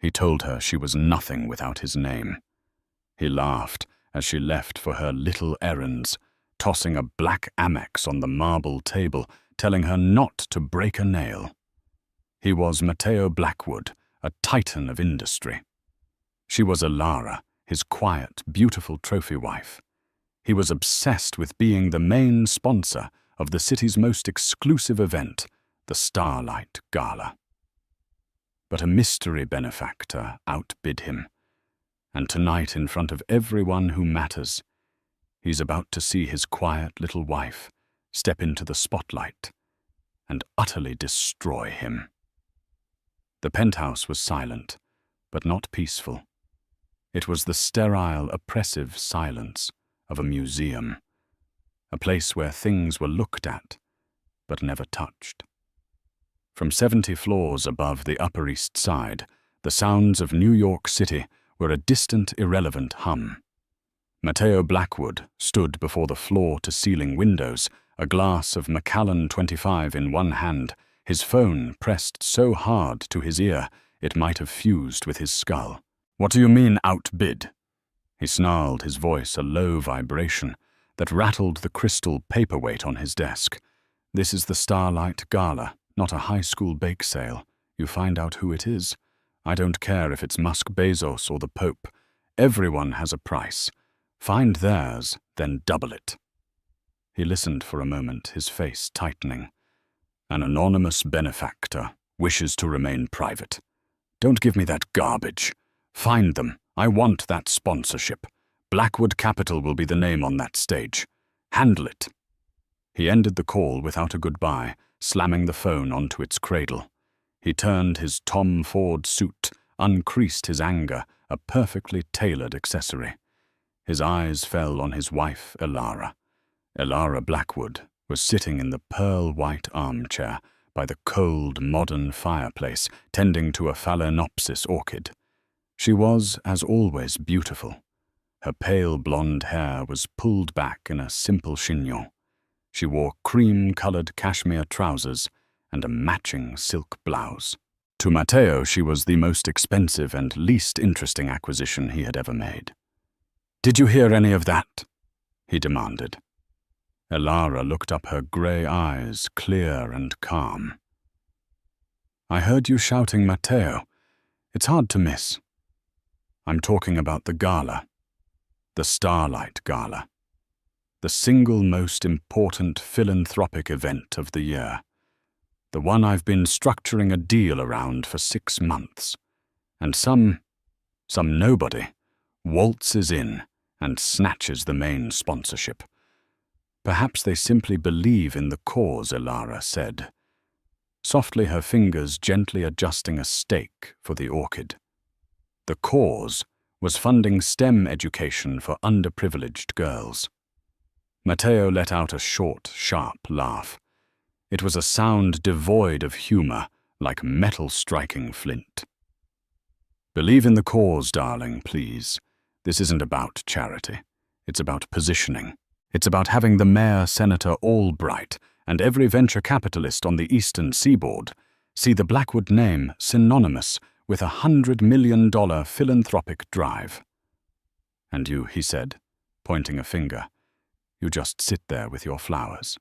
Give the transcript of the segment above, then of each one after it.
He told her she was nothing without his name. He laughed as she left for her little errands, tossing a black Amex on the marble table, telling her not to break a nail. He was Matteo Blackwood, a titan of industry. She was Elara, his quiet, beautiful trophy wife. He was obsessed with being the main sponsor of the city's most exclusive event, the Starlight Gala. But a mystery benefactor outbid him, and tonight, in front of everyone who matters, he's about to see his quiet little wife step into the spotlight and utterly destroy him. The penthouse was silent, but not peaceful. It was the sterile, oppressive silence of a museum, a place where things were looked at, but never touched. From 70 floors above the Upper East Side, the sounds of New York City were a distant, irrelevant hum. Matteo Blackwood stood before the floor-to-ceiling windows, a glass of Macallan 25 in one hand, his phone pressed so hard to his ear it might have fused with his skull. "What do you mean, outbid?" He snarled, his voice a low vibration that rattled the crystal paperweight on his desk. "This is the Starlight Gala, not a high school bake sale. You find out who it is. I don't care if it's Musk Bezos or the Pope. Everyone has a price. Find theirs, then double it." He listened for a moment, his face tightening. "An anonymous benefactor wishes to remain private. Don't give me that garbage. Find them. I want that sponsorship. Blackwood Capital will be the name on that stage. Handle it." He ended the call without a goodbye, slamming the phone onto its cradle. He turned his Tom Ford suit, uncreased his anger, a perfectly tailored accessory. His eyes fell on his wife, Elara. Elara Blackwood was sitting in the pearl-white armchair by the cold, modern fireplace, tending to a phalaenopsis orchid. She was, as always, beautiful. Her pale blonde hair was pulled back in a simple chignon. She wore cream-colored cashmere trousers and a matching silk blouse. To Matteo, she was the most expensive and least interesting acquisition he had ever made. "Did you hear any of that?" he demanded. Elara looked up, her grey eyes clear and calm. "I heard you shouting Matteo. It's hard to miss. I'm talking about the gala, the Starlight Gala, the single most important philanthropic event of the year, the one I've been structuring a deal around for 6 months, and some nobody waltzes in and snatches the main sponsorship. Perhaps they simply believe in the cause," Elara said, softly, her fingers gently adjusting a stake for the orchid. The cause was funding STEM education for underprivileged girls. Matteo let out a short, sharp laugh. It was a sound devoid of humor, like metal striking flint. "Believe in the cause, darling, please. This isn't about charity. It's about positioning. It's about having the Mayor Senator Albright and every venture capitalist on the Eastern Seaboard see the Blackwood name synonymous with $100 million philanthropic drive. And you," he said, pointing a finger, "you just sit there with your flowers."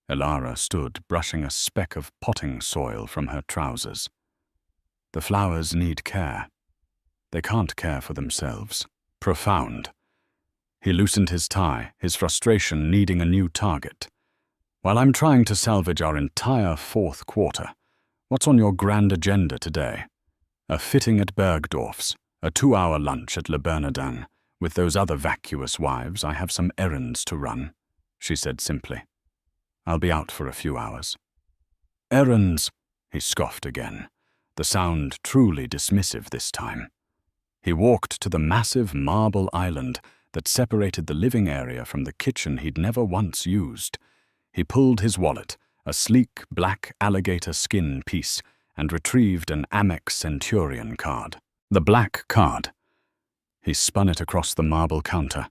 Elara stood, brushing a speck of potting soil from her trousers. "The flowers need care. They can't care for themselves." Profound. He loosened his tie, his frustration needing a new target. "While I'm trying to salvage our entire fourth quarter, what's on your grand agenda today? A fitting at Bergdorf's, a 2-hour lunch at Le Bernardin. With those other vacuous wives, I have some errands to run," she said simply. "I'll be out for a few hours." "Errands," he scoffed again, the sound truly dismissive this time. He walked to the massive marble island that separated the living area from the kitchen he'd never once used. He pulled his wallet, a sleek black alligator skin piece, and retrieved an Amex Centurion card. The black card. He spun it across the marble counter.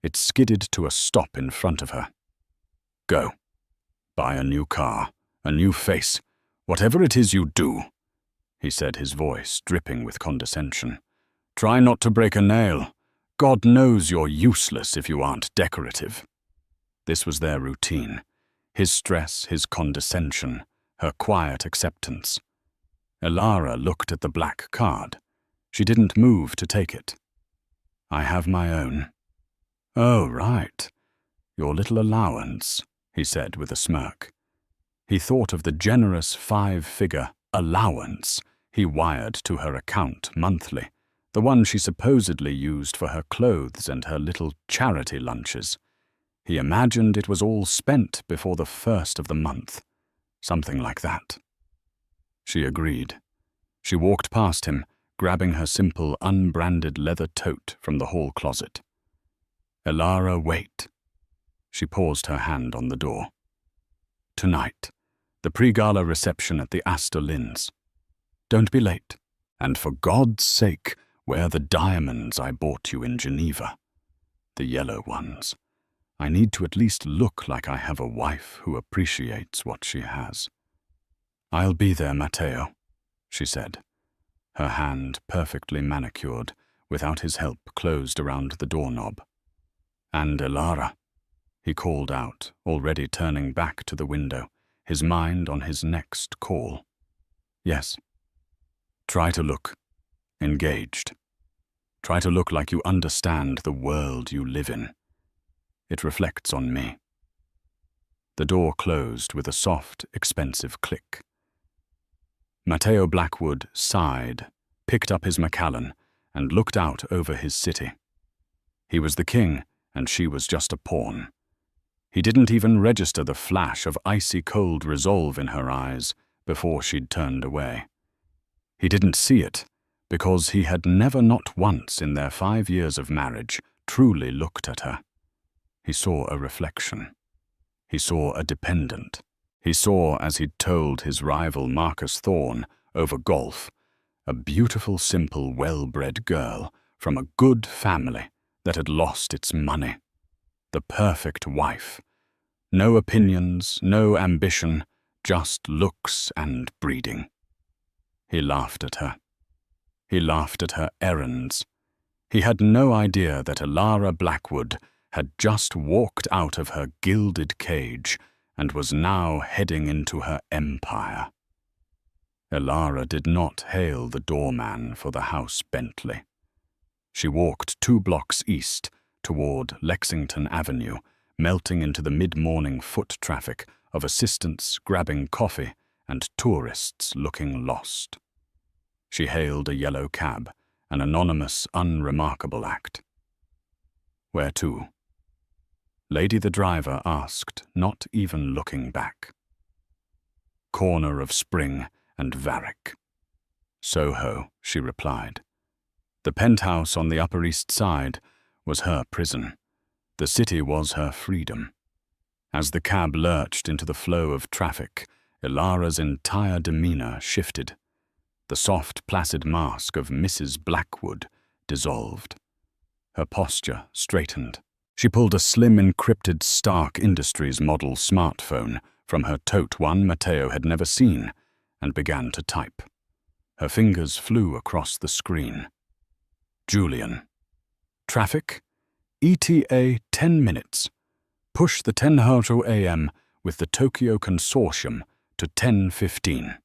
It skidded to a stop in front of her. "Go. Buy a new car, a new face, whatever it is you do." he said, his voice dripping with condescension. "Try not to break a nail. God knows you're useless if you aren't decorative." This was their routine. His stress, his condescension, her quiet acceptance. Elara looked at the black card. She didn't move to take it. "I have my own." "Oh, right. Your little allowance," he said with a smirk. He thought of the generous 5-figure allowance he wired to her account monthly, the one she supposedly used for her clothes and her little charity lunches. He imagined it was all spent before the first of the month. Something like that. She agreed. She walked past him, grabbing her simple, unbranded leather tote from the hall closet. "Elara, wait." She paused, her hand on the door. "Tonight, the pre-gala reception at the Astor Linns. Don't be late. And for God's sake, wear the diamonds I bought you in Geneva. The yellow ones. I need to at least look like I have a wife who appreciates what she has." "I'll be there, Matteo," she said. Her hand, perfectly manicured, without his help, closed around the doorknob. "And Elara," he called out, already turning back to the window, his mind on his next call. "Yes. Try to look engaged. Try to look like you understand the world you live in. It reflects on me." The door closed with a soft, expensive click. Matteo Blackwood sighed, picked up his Macallan, and looked out over his city. He was the king, and she was just a pawn. He didn't even register the flash of icy-cold resolve in her eyes before she'd turned away. He didn't see it, because he had never, not once in their 5 years of marriage, truly looked at her. He saw a reflection. He saw a dependent. He saw, as he'd told his rival Marcus Thorne over golf, a beautiful, simple, well-bred girl from a good family that had lost its money. The perfect wife. No opinions, no ambition, just looks and breeding. He laughed at her. He laughed at her errands. He had no idea that Elara Blackwood had just walked out of her gilded cage and was now heading into her empire. Elara did not hail the doorman for the house Bentley. She walked 2 blocks east toward Lexington Avenue, melting into the mid-morning foot traffic of assistants grabbing coffee and tourists looking lost. She hailed a yellow cab, an anonymous, unremarkable act. "Where to?" Lady the driver asked, not even looking back. "Corner of Spring and Varick." "Soho," she replied. The penthouse on the Upper East Side was her prison. The city was her freedom. As the cab lurched into the flow of traffic, Elara's entire demeanor shifted. The soft, placid mask of Mrs. Blackwood dissolved. Her posture straightened. She pulled a slim, encrypted Stark Industries model smartphone from her tote, one Matteo had never seen, and began to type. Her fingers flew across the screen. "Julian. Traffic? ETA 10 minutes. Push the Tenhoto AM with the Tokyo Consortium to 10:15.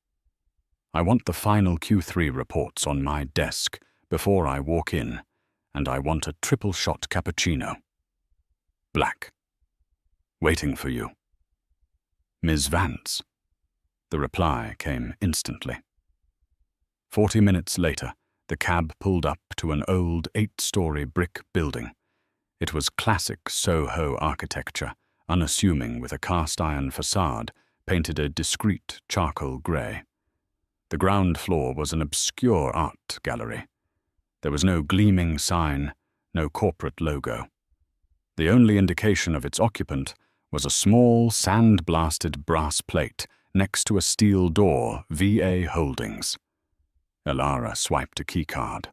I want the final Q3 reports on my desk before I walk in, and I want a triple shot cappuccino. Black. Waiting for you. Ms. Vance." The reply came instantly. 40 minutes later, the cab pulled up to an old 8-story brick building. It was classic Soho architecture, unassuming with a cast-iron facade painted a discreet charcoal grey. The ground floor was an obscure art gallery. There was no gleaming sign, no corporate logo. The only indication of its occupant was a small, sand-blasted brass plate next to a steel door, VA Holdings. Elara swiped a keycard.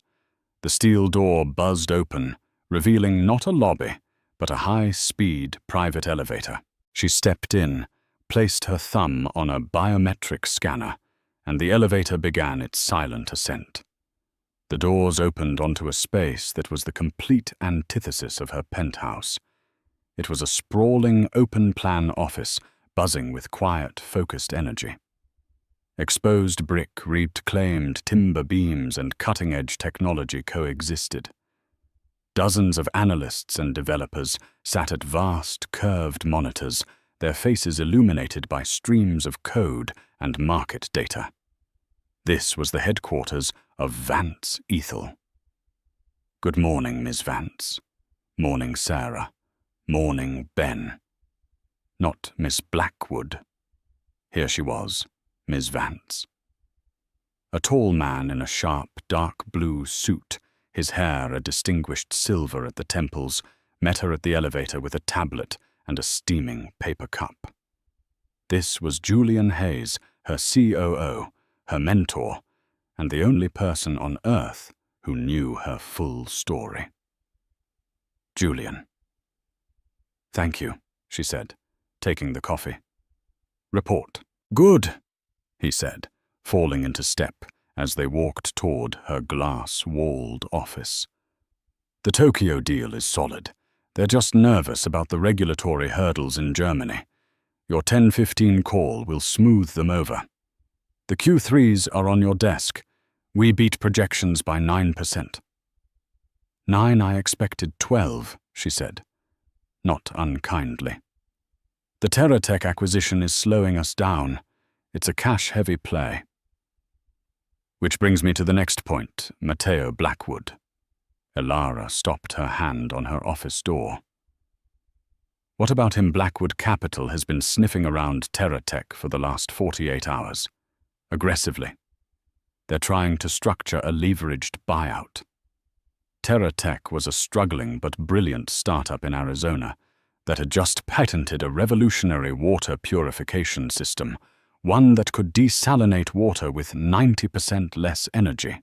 The steel door buzzed open, revealing not a lobby, but a high-speed private elevator. She stepped in, placed her thumb on a biometric scanner, and the elevator began its silent ascent. The doors opened onto a space that was the complete antithesis of her penthouse. It was a sprawling, open-plan office, buzzing with quiet, focused energy. Exposed brick, reclaimed timber beams, and cutting-edge technology coexisted. Dozens of analysts and developers sat at vast, curved monitors, their faces illuminated by streams of code and market data. This was the headquarters of Vance Ethel. Good morning, Miss Vance. Morning, Sarah. Morning, Ben. Not Miss Blackwood. Here she was, Miss Vance. A tall man in a sharp, dark blue suit, his hair a distinguished silver at the temples, met her at the elevator with a tablet and a steaming paper cup. This was Julian Hayes, her COO, her mentor, and the only person on Earth who knew her full story. Julian. Thank you, she said, taking the coffee. Report. Good, he said, falling into step as they walked toward her glass-walled office. The Tokyo deal is solid. They're just nervous about the regulatory hurdles in Germany. Your 10:15 call will smooth them over. The Q3s are on your desk. We beat projections by 9%. 9, I expected 12, she said, not unkindly. The TerraTech acquisition is slowing us down. It's a cash-heavy play. Which brings me to the next point, Matteo Blackwood. Elara stopped her hand on her office door. What about him? Blackwood Capital has been sniffing around TerraTech for the last 48 hours. Aggressively. They're trying to structure a leveraged buyout. TerraTech was a struggling but brilliant startup in Arizona that had just patented a revolutionary water purification system, one that could desalinate water with 90% less energy.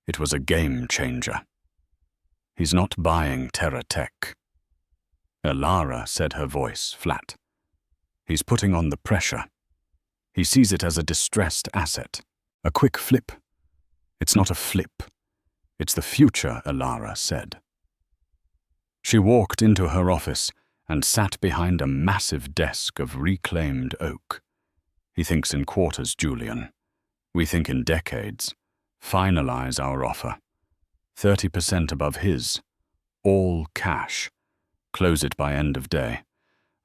It was a game changer. He's not buying TerraTech. Elara said, her voice flat. He's putting on the pressure. He sees it as a distressed asset. A quick flip. It's not a flip. It's the future, Elara said. She walked into her office and sat behind a massive desk of reclaimed oak. He thinks in quarters, Julian. We think in decades. Finalize our offer. 30% above his. All cash. Close it by end of day.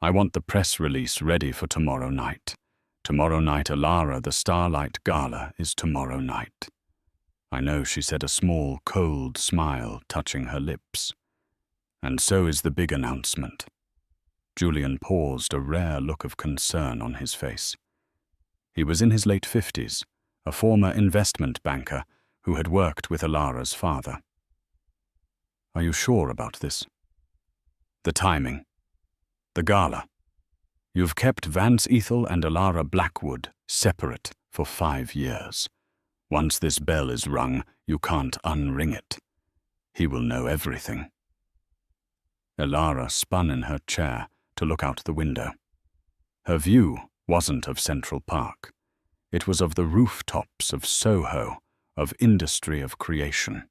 I want the press release ready for tomorrow night. Tomorrow night, Elara, the Starlight Gala is tomorrow night. I know, she said, a small, cold smile touching her lips. And so is the big announcement. Julian paused, a rare look of concern on his face. He was in his late 50s, a former investment banker who had worked with Elara's father. Are you sure about this? The timing. The gala. You've kept Vance Ethel and Elara Blackwood separate for 5 years. Once this bell is rung, you can't unring it. He will know everything. Elara spun in her chair to look out the window. Her view wasn't of Central Park. It was of the rooftops of Soho, of industry of creation.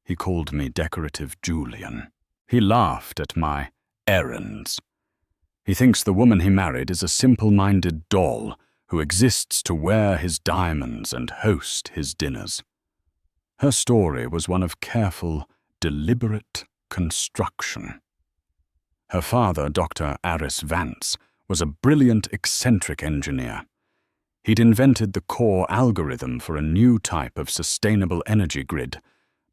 He called me decorative Julian. He laughed at my errands. He thinks the woman he married is a simple-minded doll who exists to wear his diamonds and host his dinners. Her story was one of careful, deliberate construction. Her father, Dr. Aris Vance, was a brilliant, eccentric engineer. He'd invented the core algorithm for a new type of sustainable energy grid,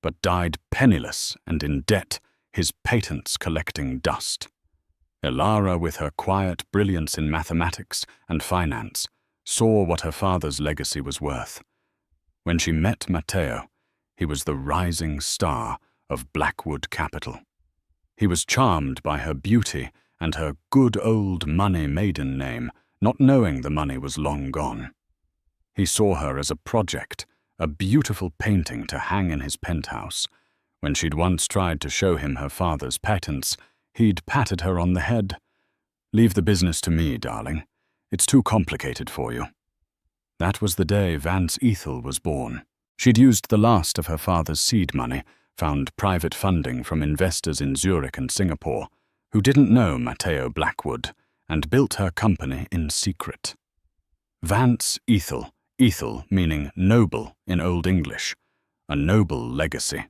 but died penniless and in debt, his patents collecting dust. Elara, with her quiet brilliance in mathematics and finance, saw what her father's legacy was worth. When she met Matteo, he was the rising star of Blackwood Capital. He was charmed by her beauty and her good old money maiden name, not knowing the money was long gone. He saw her as a project, a beautiful painting to hang in his penthouse. When she'd once tried to show him her father's patents, he'd patted her on the head. Leave the business to me, darling. It's too complicated for you. That was the day Vance Ethel was born. She'd used the last of her father's seed money, found private funding from investors in Zurich and Singapore, who didn't know Matteo Blackwood, and built her company in secret. Vance Ethel, Ethel meaning noble in Old English, a noble legacy.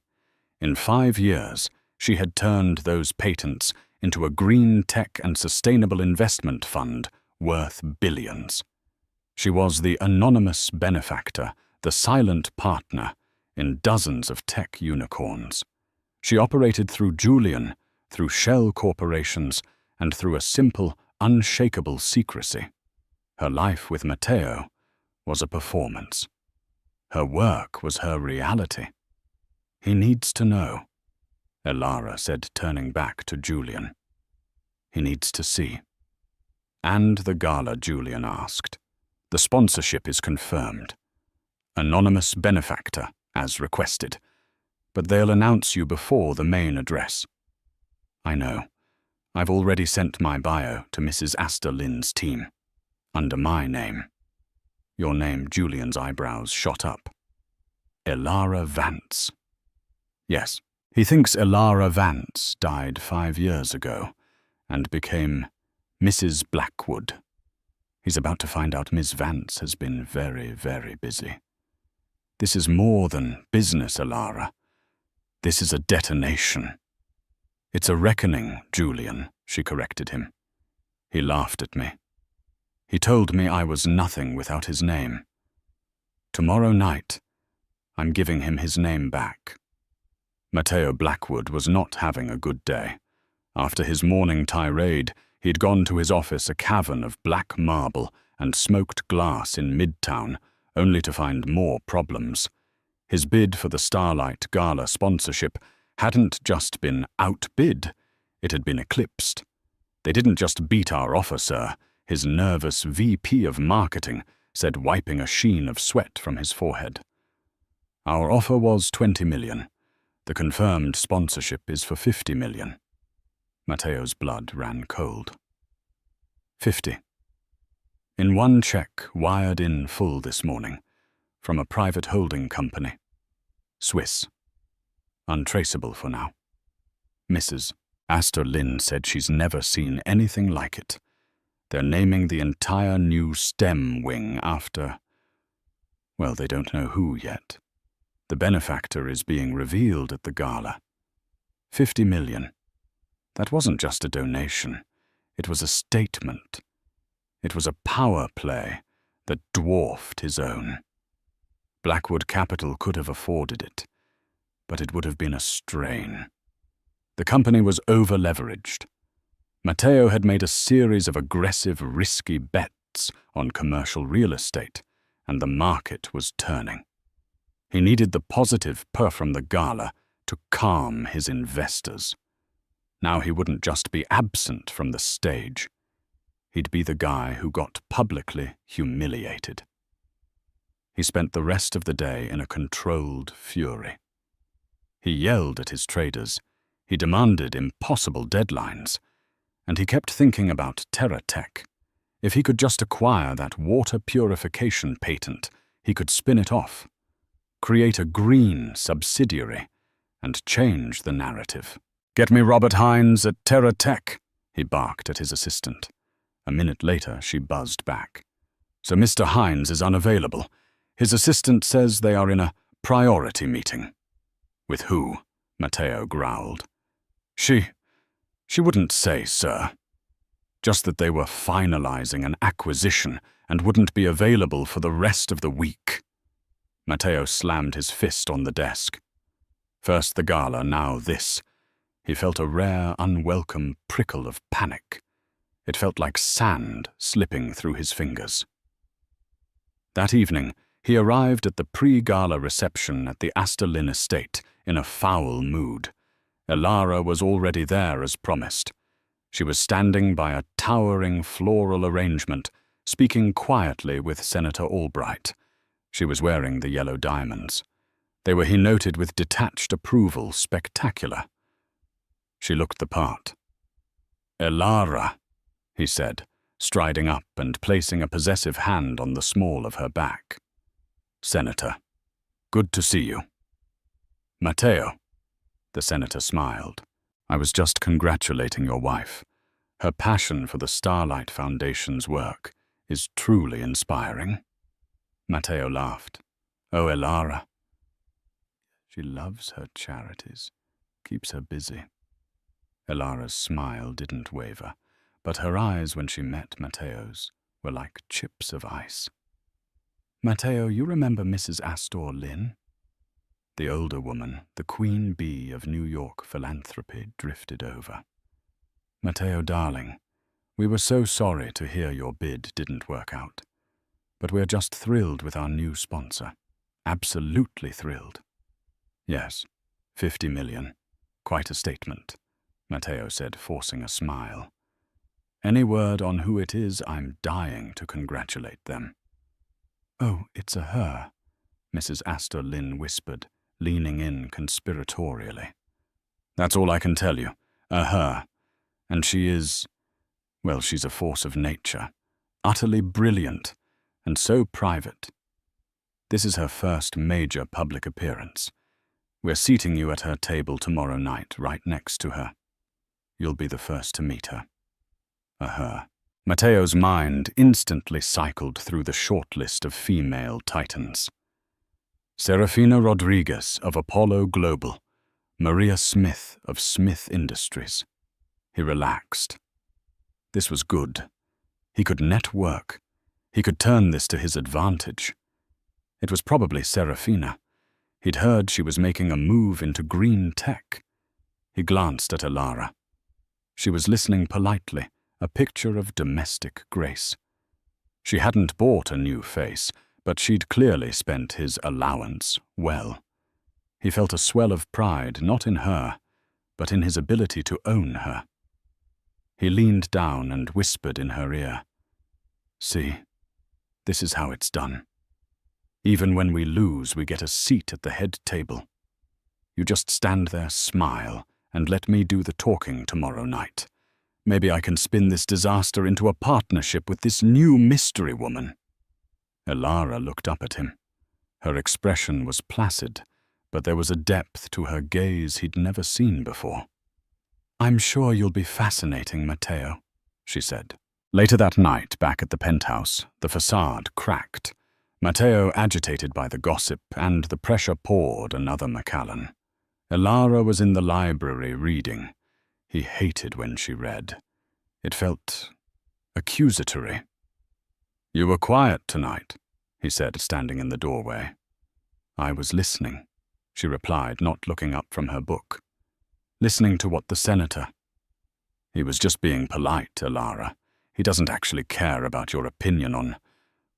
In 5 years, she had turned those patents into a green tech and sustainable investment fund worth billions. She was the anonymous benefactor, the silent partner, in dozens of tech unicorns. She operated through Julian, through shell corporations, and through a simple, unshakable secrecy. Her life with Matteo was a performance. Her work was her reality. He needs to know, Elara said, turning back to Julian. He needs to see. And the gala, Julian asked. The sponsorship is confirmed. Anonymous benefactor, as requested. But they'll announce you before the main address. I know. I've already sent my bio to Mrs. Astor Lynn's team. Under my name. Your name, Julian's eyebrows shot up. Elara Vance. Yes, he thinks Elara Vance died 5 years ago and became Mrs. Blackwood. He's about to find out Miss Vance has been very, very busy. This is more than business, Elara. This is a detonation. It's a reckoning, Julian, she corrected him. He laughed at me. He told me I was nothing without his name. Tomorrow night, I'm giving him his name back. Matteo Blackwood was not having a good day. After his morning tirade, he'd gone to his office, a cavern of black marble and smoked glass in Midtown, only to find more problems. His bid for the Starlight Gala sponsorship hadn't just been outbid, it had been eclipsed. They didn't just beat our offer, sir, his nervous VP of marketing said, wiping a sheen of sweat from his forehead. Our offer was 20 million. The confirmed sponsorship is for 50 million. Matteo's blood ran cold. 50. In one check wired in full this morning, from a private holding company. Swiss. Untraceable for now. Mrs. Astor Lynn said she's never seen anything like it. They're naming the entire new STEM wing after, well, they don't know who yet. The benefactor is being revealed at the gala. 50 million. That wasn't just a donation. It was a statement. It was a power play that dwarfed his own. Blackwood Capital could have afforded it, but it would have been a strain. The company was over-leveraged. Matteo had made a series of aggressive, risky bets on commercial real estate, and the market was turning. He needed the positive purr from the gala to calm his investors. Now he wouldn't just be absent from the stage. He'd be the guy who got publicly humiliated. He spent the rest of the day in a controlled fury. He yelled at his traders. He demanded impossible deadlines. And he kept thinking about TerraTech. If he could just acquire that water purification patent, he could spin it off, create a green subsidiary, and change the narrative. "Get me Robert Hines at TerraTech," he barked at his assistant. A minute later, she buzzed back. "So Mr. Hines is unavailable. His assistant says they are in a priority meeting." "With who?" Matteo growled. She wouldn't say, sir. Just that they were finalizing an acquisition and wouldn't be available for the rest of the week. Matteo slammed his fist on the desk. First the gala, now this. He felt a rare, unwelcome prickle of panic. It felt like sand slipping through his fingers. That evening, he arrived at the pre-gala reception at the Astor Lynn estate in a foul mood. Elara was already there as promised. She was standing by a towering floral arrangement, speaking quietly with Senator Albright. She was wearing the yellow diamonds. They were, he noted with detached approval, spectacular. She looked the part. "Elara," he said, striding up and placing a possessive hand on the small of her back. "Senator, good to see you." "Matteo," the senator smiled. "I was just congratulating your wife. Her passion for the Starlight Foundation's work is truly inspiring." Matteo laughed. "Oh, Elara. She loves her charities, keeps her busy." Elara's smile didn't waver, but her eyes when she met Matteo's were like chips of ice. "Matteo, you remember Mrs. Astor Lynn?" The older woman, the queen bee of New York philanthropy, drifted over. "Matteo, darling, we were so sorry to hear your bid didn't work out. But we're just thrilled with our new sponsor. Absolutely thrilled." "Yes, 50 million. Quite a statement," Matteo said, forcing a smile. "Any word on who it is? I'm dying to congratulate them." "Oh, it's a her," Mrs. Astor Lynn whispered, leaning in conspiratorially. "That's all I can tell you. A her. And she is, well, she's a force of nature. Utterly brilliant, and so private. This is her first major public appearance. We're seating you at her table tomorrow night, right next to her. You'll be the first to meet her." A her. Matteo's mind instantly cycled through the short list of female titans. Serafina Rodriguez of Apollo Global, Maria Smith of Smith Industries. He relaxed. This was good. He could network. He could turn this to his advantage. It was probably Serafina. He'd heard she was making a move into green tech. He glanced at Elara. She was listening politely, a picture of domestic grace. She hadn't bought a new face, but she'd clearly spent his allowance well. He felt a swell of pride, not in her, but in his ability to own her. He leaned down and whispered in her ear, "See, this is how it's done. Even when we lose, we get a seat at the head table. You just stand there, smile, and let me do the talking tomorrow night. Maybe I can spin this disaster into a partnership with this new mystery woman." Elara looked up at him. Her expression was placid, but there was a depth to her gaze he'd never seen before. "I'm sure you'll be fascinating, Matteo," she said. Later that night, back at the penthouse, the facade cracked. Matteo agitated by the gossip, and the pressure poured another Macallan. Elara was in the library reading. He hated when she read. It felt accusatory. "You were quiet tonight," he said, standing in the doorway. "I was listening," she replied, not looking up from her book. "Listening to what the senator—" "He was just being polite, Elara. He doesn't actually care about your opinion on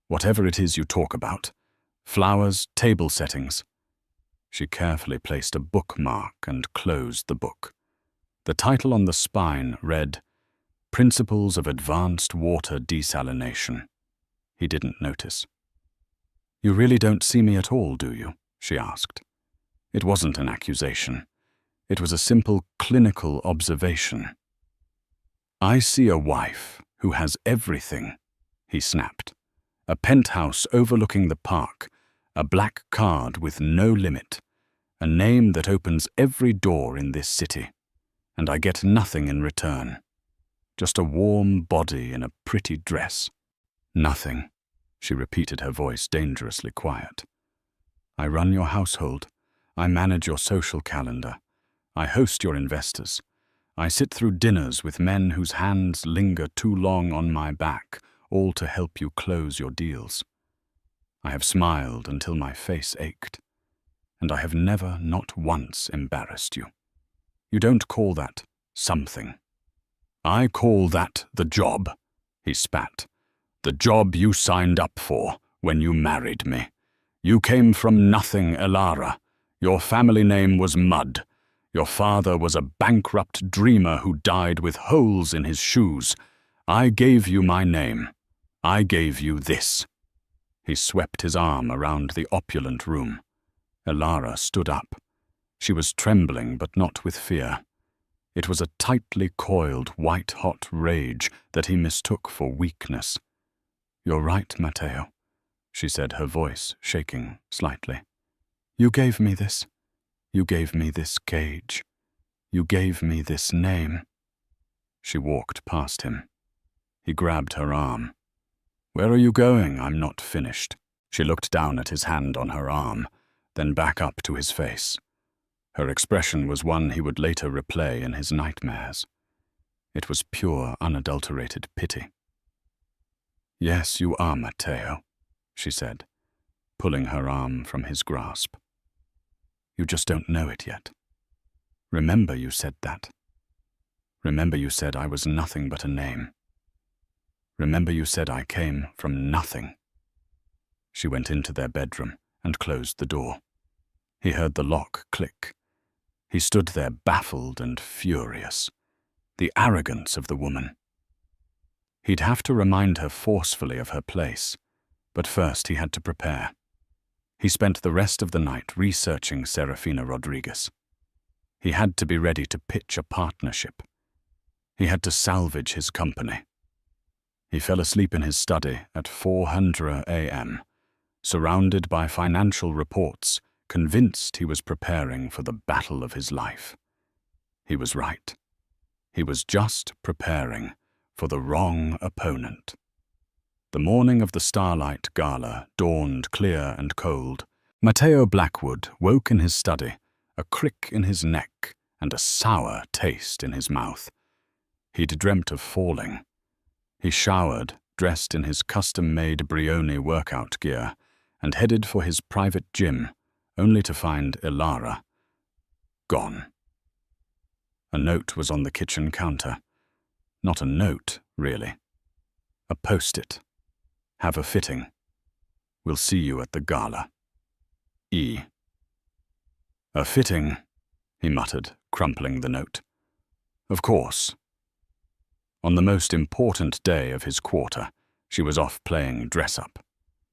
whatever it is you talk about. Flowers, table settings." She carefully placed a bookmark and closed the book. The title on the spine read, "Principles of Advanced Water Desalination." He didn't notice. "You really don't see me at all, do you?" she asked. It wasn't an accusation. It was a simple clinical observation. "I see a wife who has everything," he snapped. "A penthouse overlooking the park, a black card with no limit, a name that opens every door in this city, and I get nothing in return. Just a warm body in a pretty dress." "Nothing," she repeated, her voice dangerously quiet. "I run your household. I manage your social calendar. I host your investors. I sit through dinners with men whose hands linger too long on my back, all to help you close your deals. I have smiled until my face ached, and I have never, not once, embarrassed you. You don't call that something. I call that the job," he spat. "The job you signed up for when you married me. You came from nothing, Elara. Your family name was Mud. Your father was a bankrupt dreamer who died with holes in his shoes. I gave you my name. I gave you this." He swept his arm around the opulent room. Elara stood up. She was trembling, but not with fear. It was a tightly coiled, white-hot rage that he mistook for weakness. "You're right, Matteo," she said, her voice shaking slightly. "You gave me this. You gave me this cage. You gave me this name." She walked past him. He grabbed her arm. "Where are you going? I'm not finished." She looked down at his hand on her arm, then back up to his face. Her expression was one he would later replay in his nightmares. It was pure, unadulterated pity. "Yes, you are, Matteo," she said, pulling her arm from his grasp. "You just don't know it yet. Remember you said that. Remember you said I was nothing but a name. Remember you said I came from nothing." She went into their bedroom and closed the door. He heard the lock click. He stood there baffled and furious. The arrogance of the woman. He'd have to remind her forcefully of her place, but first he had to prepare. He spent the rest of the night researching Serafina Rodriguez. He had to be ready to pitch a partnership. He had to salvage his company. He fell asleep in his study at 4:00 a.m., surrounded by financial reports, convinced he was preparing for the battle of his life. He was right. He was just preparing for the wrong opponent. The morning of the Starlight Gala dawned clear and cold. Matteo Blackwood woke in his study, a crick in his neck and a sour taste in his mouth. He'd dreamt of falling. He showered, dressed in his custom-made Brioni workout gear, and headed for his private gym, only to find Elara gone. A note was on the kitchen counter. Not a note, really. A post-it. "Have a fitting. We'll see you at the gala. E." "A fitting," he muttered, crumpling the note. "Of course." On the most important day of his quarter, she was off playing dress-up.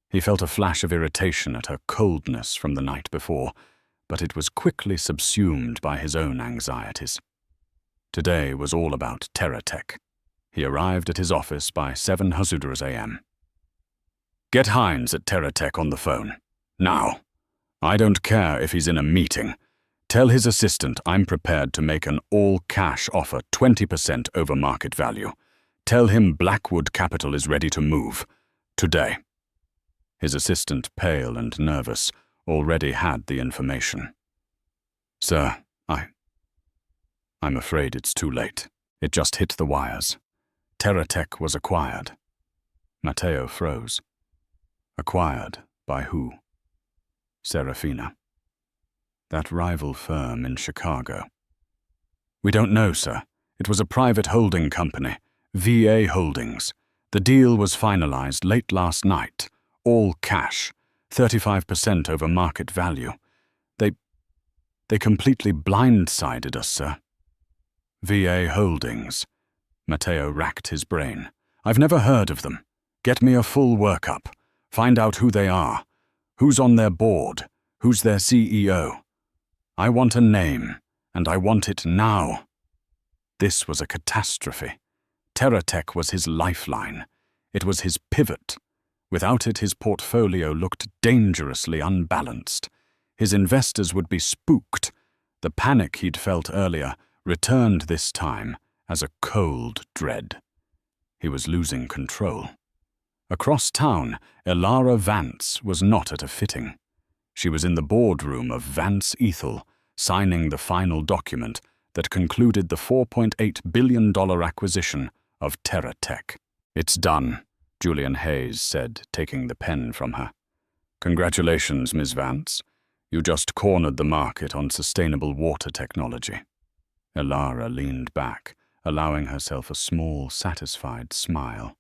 He felt a flash of irritation at her coldness from the night before, but it was quickly subsumed by his own anxieties. Today was all about TerraTech. He arrived at his office by 7:00 a.m. "Get Hines at TerraTech on the phone. Now. I don't care if he's in a meeting. Tell his assistant I'm prepared to make an all-cash offer 20% over market value. Tell him Blackwood Capital is ready to move. Today." His assistant, pale and nervous, already had the information. "Sir, I'm afraid it's too late. It just hit the wires. TerraTech was acquired." Matteo froze. Acquired by who? Serafina. That rival firm in Chicago. "We don't know, sir. It was a private holding company, VA Holdings. The deal was finalized late last night. All cash, 35% over market value. They completely blindsided us, sir." VA Holdings. Matteo racked his brain. "I've never heard of them. Get me a full workup. Find out who they are. Who's on their board? Who's their CEO? I want a name, and I want it now." This was a catastrophe. TerraTech was his lifeline. It was his pivot. Without it, his portfolio looked dangerously unbalanced. His investors would be spooked. The panic he'd felt earlier returned this time as a cold dread. He was losing control. Across town, Elara Vance was not at a fitting. She was in the boardroom of Vance Ethel, signing the final document that concluded the $4.8 billion acquisition of TerraTech. "It's done," Julian Hayes said, taking the pen from her. "Congratulations, Ms. Vance. You just cornered the market on sustainable water technology." Elara leaned back, allowing herself a small, satisfied smile.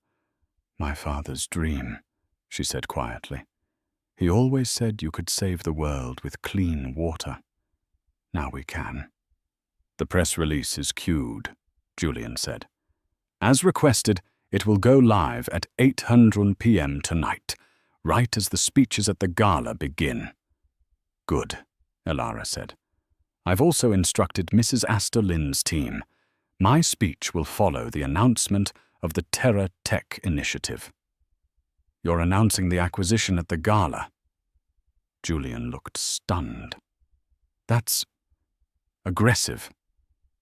"My father's dream," she said quietly. "He always said you could save the world with clean water. Now we can." "The press release is queued," Julian said. "As requested, it will go live at 8:00 p.m. tonight, right as the speeches at the gala begin." "Good," Elara said. I've also instructed Mrs. Astor Lynn's team. My speech will follow the announcement of the Terra Tech Initiative. You're announcing the acquisition at the Gala. Julian looked stunned. That's aggressive.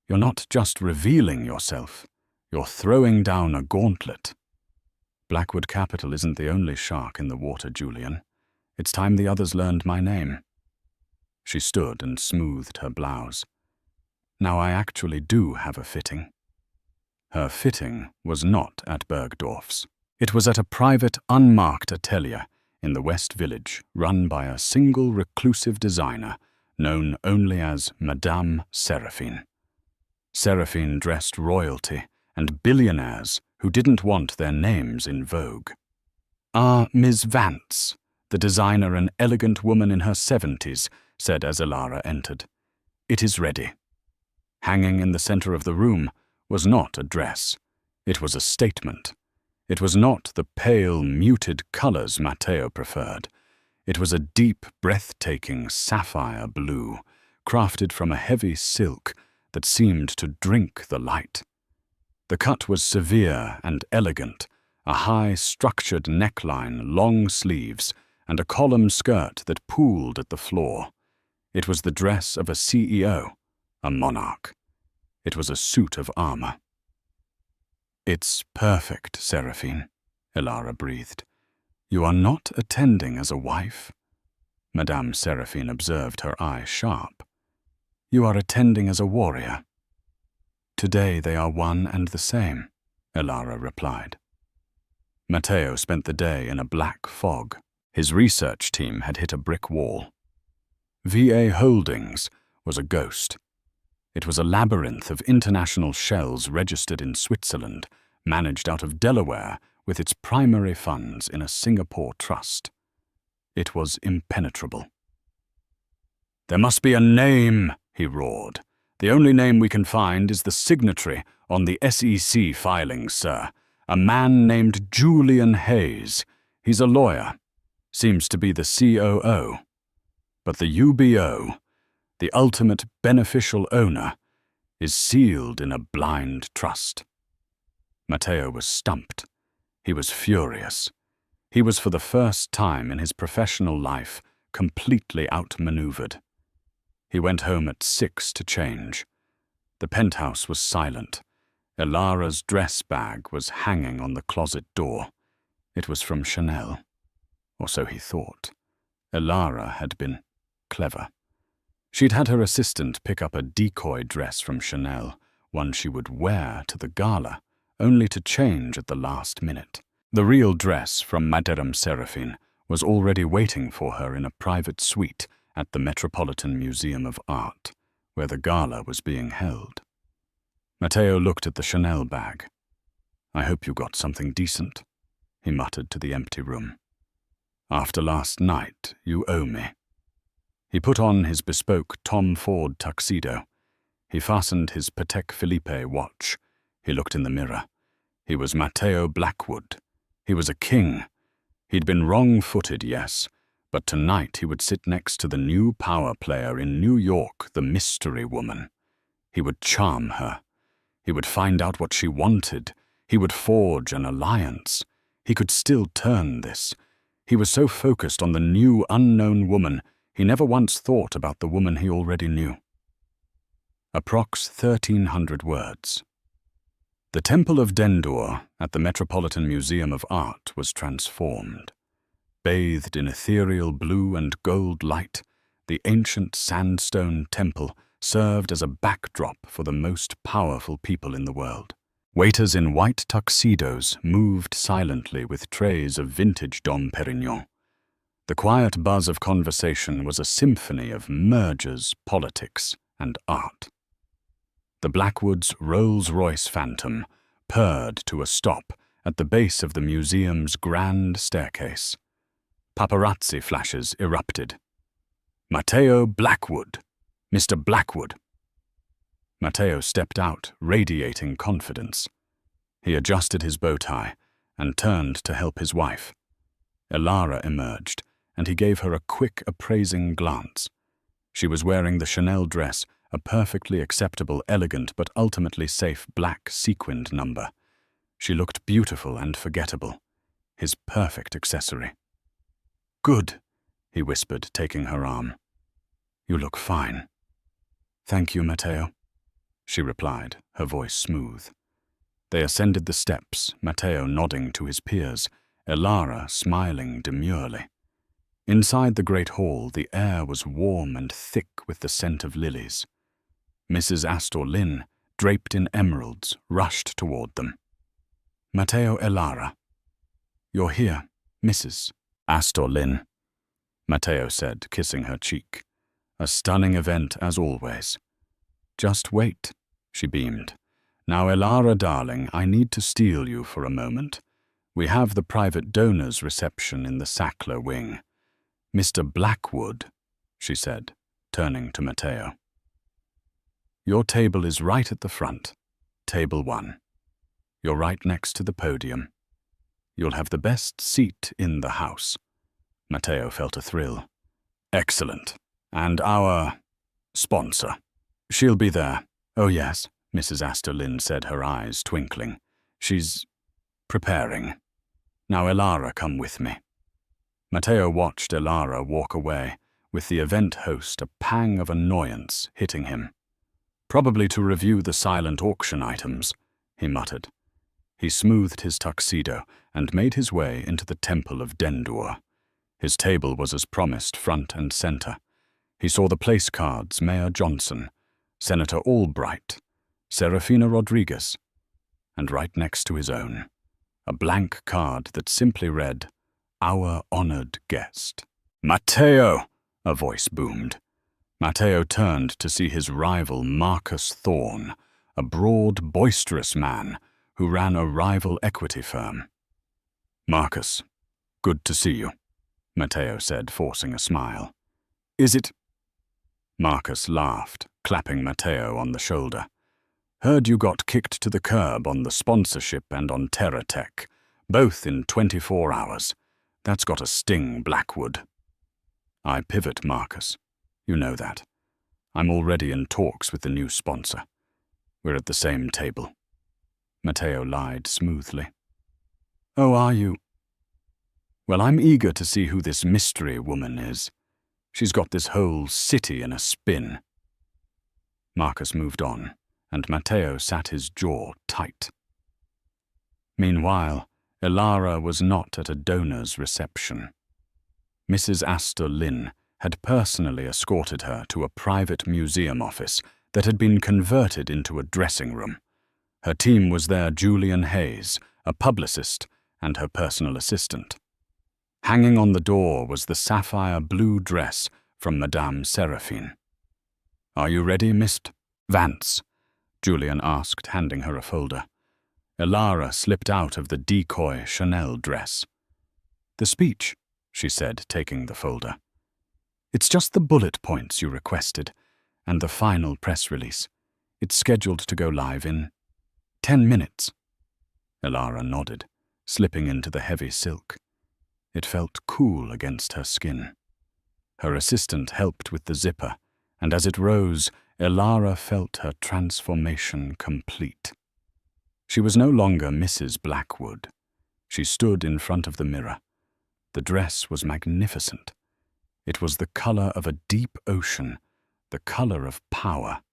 You're not just revealing yourself, you're throwing down a gauntlet. Blackwood Capital isn't the only shark in the water, Julian. It's time the others learned my name. She stood and smoothed her blouse. Now I actually do have a fitting. Her fitting was not at Bergdorf's. It was at a private, unmarked atelier in the West Village, run by a single reclusive designer known only as Madame Seraphine. Seraphine dressed royalty and billionaires who didn't want their names in vogue. Miss Vance, the designer, an elegant woman in her 70s, said as Elara entered. It is ready. Hanging in the center of the room was not a dress. It was a statement. It was not the pale, muted colors Matteo preferred. It was a deep, breathtaking sapphire blue, crafted from a heavy silk that seemed to drink the light. The cut was severe and elegant, a high, structured neckline, long sleeves, and a column skirt that pooled at the floor. It was the dress of a CEO, a monarch. It was a suit of armor. It's perfect, Seraphine, Elara breathed. You are not attending as a wife? Madame Seraphine observed, her eye sharp. You are attending as a warrior. Today they are one and the same, Elara replied. Matteo spent the day in a black fog. His research team had hit a brick wall. VA Holdings was a ghost. It was a labyrinth of international shells registered in Switzerland, managed out of Delaware with its primary funds in a Singapore trust. It was impenetrable. There must be a name, he roared. The only name we can find is the signatory on the SEC filings, sir. A man named Julian Hayes. He's a lawyer. Seems to be the COO. But the UBO, the ultimate beneficial owner, is sealed in a blind trust. Matteo was stumped. He was furious. He was for the first time in his professional life completely outmaneuvered. He went home at 6 to change. The penthouse was silent. Elara's dress bag was hanging on the closet door. It was from Chanel, or so he thought. Elara had been clever. She'd had her assistant pick up a decoy dress from Chanel, one she would wear to the gala, only to change at the last minute. The real dress from Madame Seraphine was already waiting for her in a private suite at the Metropolitan Museum of Art, where the gala was being held. Matteo looked at the Chanel bag. I hope you got something decent, he muttered to the empty room. After last night, you owe me. He put on his bespoke Tom Ford tuxedo. He fastened his Patek Philippe watch. He looked in the mirror. He was Matteo Blackwood. He was a king. He'd been wrong-footed, yes, but tonight he would sit next to the new power player in New York, the mystery woman. He would charm her. He would find out what she wanted. He would forge an alliance. He could still turn this. He was so focused on the new unknown woman, he never once thought about the woman he already knew. Approx 1,300 words. The Temple of Dendur at the Metropolitan Museum of Art was transformed. Bathed in ethereal blue and gold light, the ancient sandstone temple served as a backdrop for the most powerful people in the world. Waiters in white tuxedos moved silently with trays of vintage Dom Perignon. The quiet buzz of conversation was a symphony of mergers, politics, and art. The Blackwoods' Rolls-Royce Phantom purred to a stop at the base of the museum's grand staircase. Paparazzi flashes erupted. Matteo Blackwood! Mr. Blackwood! Matteo stepped out, radiating confidence. He adjusted his bow tie and turned to help his wife. Elara emerged, and he gave her a quick, appraising glance. She was wearing the Chanel dress, a perfectly acceptable, elegant, but ultimately safe black sequined number. She looked beautiful and forgettable, his perfect accessory. "Good," he whispered, taking her arm. "You look fine." "Thank you, Matteo," she replied, her voice smooth. They ascended the steps, Matteo nodding to his peers, Elara smiling demurely. Inside the great hall, the air was warm and thick with the scent of lilies. Mrs. Astor Lynn, draped in emeralds, rushed toward them. "Matteo, Elara." "You're here, Mrs. Astor Lynn," Matteo said, kissing her cheek. "A stunning event, as always." "Just wait," she beamed. "Now, Elara, darling, I need to steal you for a moment. We have the private donors' reception in the Sackler wing. Mr. Blackwood," she said, turning to Matteo. "Your table is right at the front, table 1. You're right next to the podium. You'll have the best seat in the house." Matteo felt a thrill. "Excellent. And our sponsor. She'll be there." "Oh, yes," Mrs. Astor Lynn said, her eyes twinkling. "She's preparing. Now, Elara, come with me." Matteo watched Elara walk away, with the event host a pang of annoyance hitting him. "Probably to review the silent auction items," he muttered. He smoothed his tuxedo and made his way into the Temple of Dendur. His table was as promised, front and center. He saw the place cards: Mayor Johnson, Senator Albright, Serafina Rodriguez, and right next to his own, a blank card that simply read, "Our honored guest." "Matteo!" a voice boomed. Matteo turned to see his rival Marcus Thorne, a broad, boisterous man who ran a rival equity firm. "Marcus, good to see you," Matteo said, forcing a smile. "Is it—" Marcus laughed, clapping Matteo on the shoulder. "Heard you got kicked to the curb on the sponsorship and on Terra Tech, both in 24 hours. That's got a sting, Blackwood." "I pivot, Marcus. You know that. I'm already in talks with the new sponsor. We're at the same table." Matteo lied smoothly. "Oh, are you? Well, I'm eager to see who this mystery woman is. She's got this whole city in a spin." Marcus moved on, and Matteo sat his jaw tight. Meanwhile, Elara was not at a donor's reception. Mrs. Astor Lynn had personally escorted her to a private museum office that had been converted into a dressing room. Her team was there: Julian Hayes, a publicist, and her personal assistant. Hanging on the door was the sapphire blue dress from Madame Seraphine. "Are you ready, Miss Vance?" Julian asked, handing her a folder. Elara slipped out of the decoy Chanel dress. "The speech," she said, taking the folder. "It's just the bullet points you requested, and the final press release. It's scheduled to go live in 10 minutes. Elara nodded, slipping into the heavy silk. It felt cool against her skin. Her assistant helped with the zipper, and as it rose, Elara felt her transformation complete. She was no longer Mrs. Blackwood. She stood in front of the mirror. The dress was magnificent. It was the color of a deep ocean, the color of power.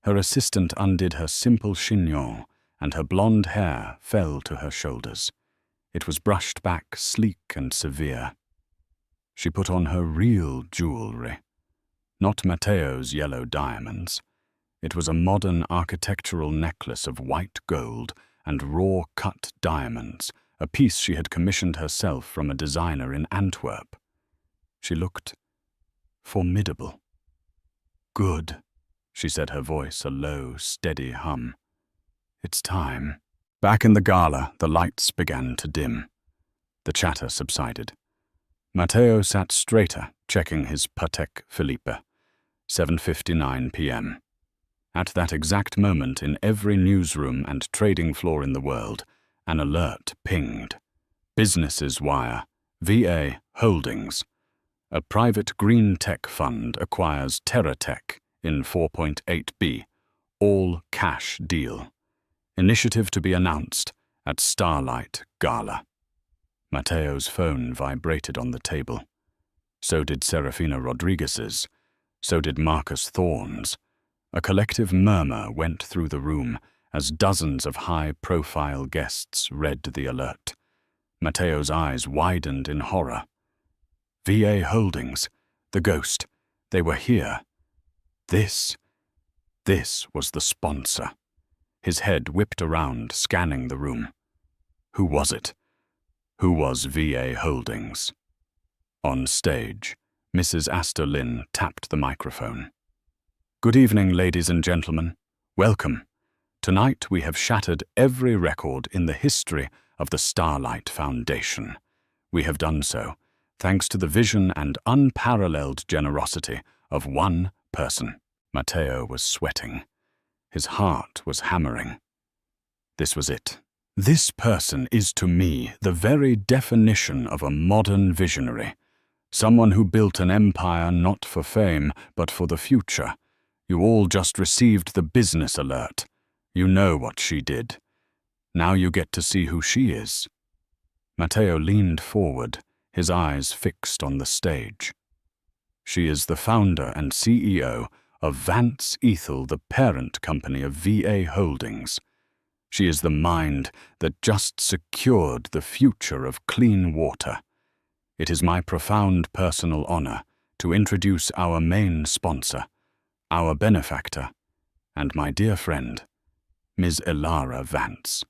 Her assistant undid her simple chignon, and her blonde hair fell to her shoulders. It was brushed back, sleek and severe. She put on her real jewelry, not Matteo's yellow diamonds. It was a modern architectural necklace of white gold and raw-cut diamonds, a piece she had commissioned herself from a designer in Antwerp. She looked formidable. "Good," she said, her voice a low, steady hum. "It's time." Back in the Gala, the lights began to dim. The chatter subsided. Matteo sat straighter, checking his Patek Philippe. 7:59 p.m. At that exact moment, in every newsroom and trading floor in the world, an alert pinged. Businesses wire, VA Holdings. A private green tech fund acquires Terra Tech in 4.8B. All cash deal. Initiative to be announced at Starlight Gala. Mateo's phone vibrated on the table. So did Serafina Rodriguez's. So did Marcus Thorne's. A collective murmur went through the room as dozens of high-profile guests read the alert. Mateo's eyes widened in horror. VA Holdings, the ghost, they were here. This was the sponsor. His head whipped around, scanning the room. Who was it? Who was VA Holdings? On stage, Mrs. Astor Lynn tapped the microphone. Good evening, ladies and gentlemen. Welcome. Tonight we have shattered every record in the history of the Starlight Foundation. We have done so thanks to the vision and unparalleled generosity of one person. Mateo was sweating. His heart was hammering. This was it. This person is to me the very definition of a modern visionary. Someone who built an empire not for fame, but for the future. You all just received the business alert. You know what she did. Now you get to see who she is. Mateo leaned forward, his eyes fixed on the stage. She is the founder and CEO of Vance Ethel, the parent company of VA Holdings. She is the mind that just secured the future of clean water. It is my profound personal honor to introduce our main sponsor, our benefactor, and my dear friend, Ms. Elara Vance.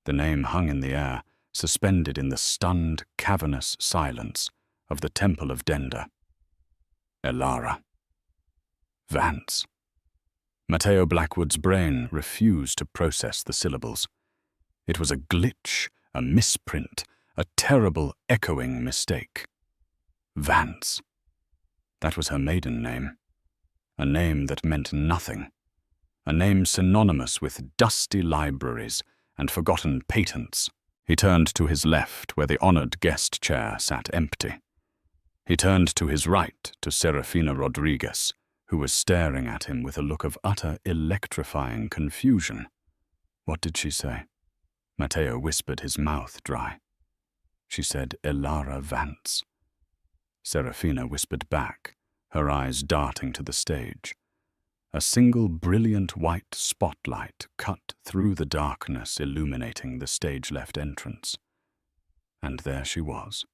The name hung in the air, suspended in the stunned, cavernous silence of the Temple of Denda. Elara. Vance. Mateo Blackwood's brain refused to process the syllables. It was a glitch, a misprint, a terrible echoing mistake. Vance. That was her maiden name. A name that meant nothing. A name synonymous with dusty libraries and forgotten patents. He turned to his left, where the honored guest chair sat empty. He turned to his right, to Serafina Rodriguez, who was staring at him with a look of utter electrifying confusion. What did she say? Mateo whispered, his mouth dry. She said, Elara Vance. Serafina whispered back, her eyes darting to the stage. A single brilliant white spotlight cut through the darkness, illuminating the stage-left entrance. And there she was.